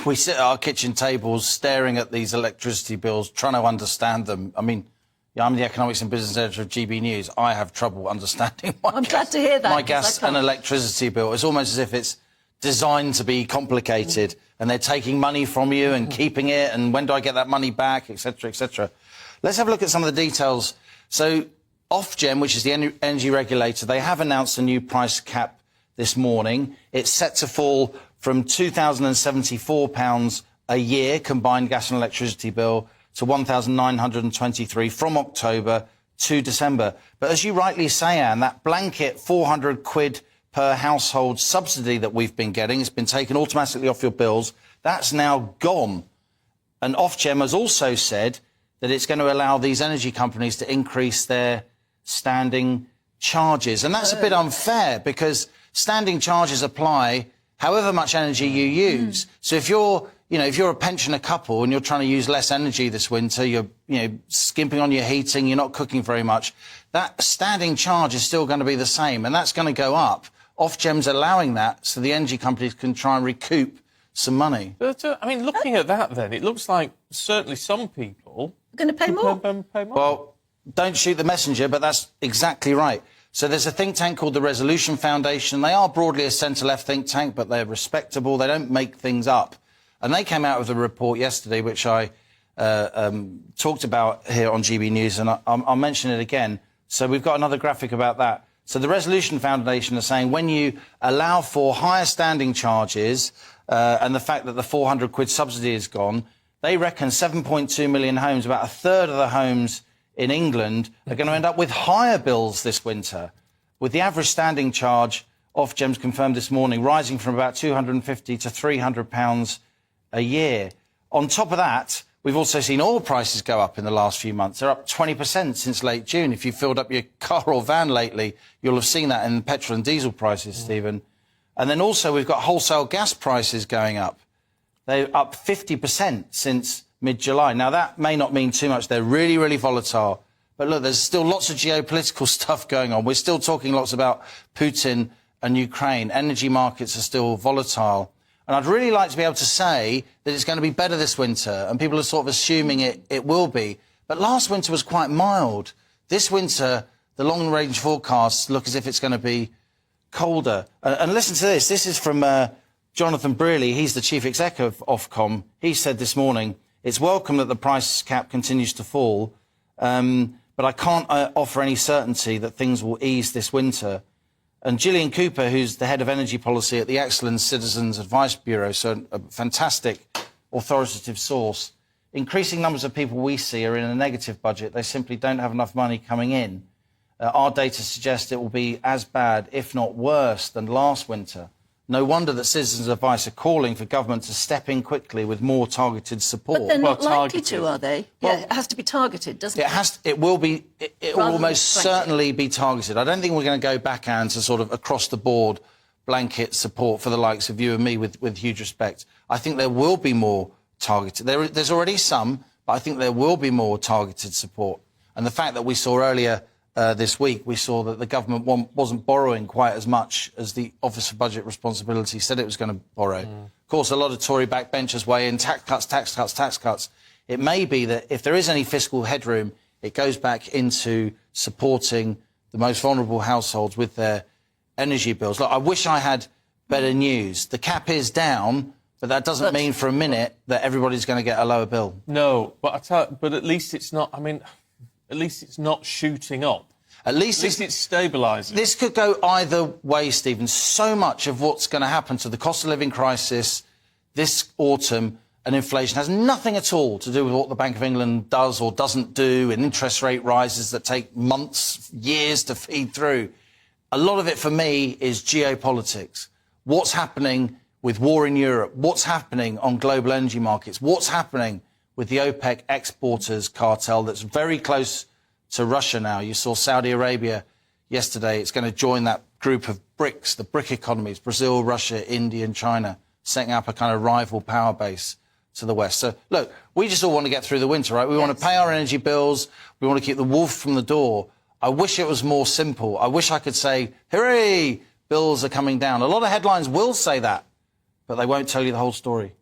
we sit at our kitchen tables staring at these electricity bills, trying to understand them. I mean, yeah, I'm the economics and business editor of GB News. I have trouble understanding I'm glad to hear that, my gas and electricity bill. It's almost as if it's designed to be complicated, and they're taking money from you and keeping it, and when do I get that money back, etc., etc. Let's have a look at some of the details. So Ofgem, which is the energy regulator, they have announced a new price cap this morning. It's set to fall from £2,074 a year combined gas and electricity bill to £1,923 from October to December. But as you rightly say, Anne, that blanket 400 quid per household subsidy that we've been getting, it's been taken automatically off your bills, that's now gone. And Ofgem has also said that it's going to allow these energy companies to increase their standing charges. And that's a bit unfair, because standing charges apply however much energy you use. So if you're, if you're a pensioner couple and you're trying to use less energy this winter, you're, skimping on your heating, you're not cooking very much, that standing charge is still going to be the same, and that's going to go up. Ofgem's allowing that so the energy companies can try and recoup some money. But, looking at that then, it looks like certainly some people are going to pay more. Pay more. Well, don't shoot the messenger, but that's exactly right. So there's a think tank called the Resolution Foundation. They are broadly a centre-left think tank, but they're respectable. They don't make things up. And they came out with a report yesterday, which I talked about here on GB News, and I'll mention it again. So we've got another graphic about that. So the Resolution Foundation are saying when you allow for higher standing charges and the fact that the 400 quid subsidy is gone, they reckon 7.2 million homes, about a third of the homes in England, are going to end up with higher bills this winter, with the average standing charge, Ofgem's confirmed this morning, rising from about £250 to £300 a year. On top of that, we've also seen oil prices go up in the last few months. They're up 20% since late June. If you filled up your car or van lately, you'll have seen that in petrol and diesel prices, Stephen. And then also we've got wholesale gas prices going up. They're up 50% since mid-July. Now, that may not mean too much. They're really, really volatile. But look, there's still lots of geopolitical stuff going on. We're still talking lots about Putin and Ukraine. Energy markets are still volatile. And I'd really like to be able to say that it's going to be better this winter, and people are sort of assuming it will be. But last winter was quite mild. This winter, the long-range forecasts look as if it's going to be colder. And listen to this. This is from Jonathan Brearley. He's the chief exec of Ofgem. He said this morning, it's welcome that the price cap continues to fall, but I can't offer any certainty that things will ease this winter. And Gillian Cooper, who's the head of energy policy at the Excellent Citizens Advice Bureau, so a fantastic authoritative source, increasing numbers of people we see are in a negative budget. They simply don't have enough money coming in. Our data suggests it will be as bad, if not worse, than last winter. No wonder that Citizens Advice are calling for government to step in quickly with more targeted support. But they're not likely to, are they? Well, it has to be targeted, doesn't it? It will be. It will almost certainly be targeted. I don't think we're going to go back, Anne, to sort of across the board blanket support for the likes of you and me with huge respect. I think there will be more targeted. There's already some, but I think there will be more targeted support. And the fact that we saw earlier this week, we saw that the government wasn't borrowing quite as much as the Office for Budget Responsibility said it was going to borrow. Of course, a lot of Tory backbenchers weigh in tax cuts, tax cuts, tax cuts. It may be that if there is any fiscal headroom, it goes back into supporting the most vulnerable households with their energy bills. Look, I wish I had better news. The cap is down, but that doesn't mean for a minute that everybody's going to get a lower bill. No, but at least it's not. At least it's not shooting up. At least it's stabilising. This could go either way, Stephen. So much of what's going to happen to the cost of living crisis this autumn and inflation has nothing at all to do with what the Bank of England does or doesn't do, and interest rate rises that take months, years to feed through. A lot of it for me is geopolitics. What's happening with war in Europe? What's happening on global energy markets? What's happening with the OPEC exporters cartel that's very close to Russia now? You saw Saudi Arabia yesterday. It's going to join that group of BRICS, the BRIC economies, Brazil, Russia, India and China, setting up a kind of rival power base to the West. So, look, we just all want to get through the winter, right? We want to pay our energy bills. We want to keep the wolf from the door. I wish it was more simple. I wish I could say, hooray, bills are coming down. A lot of headlines will say that, but they won't tell you the whole story.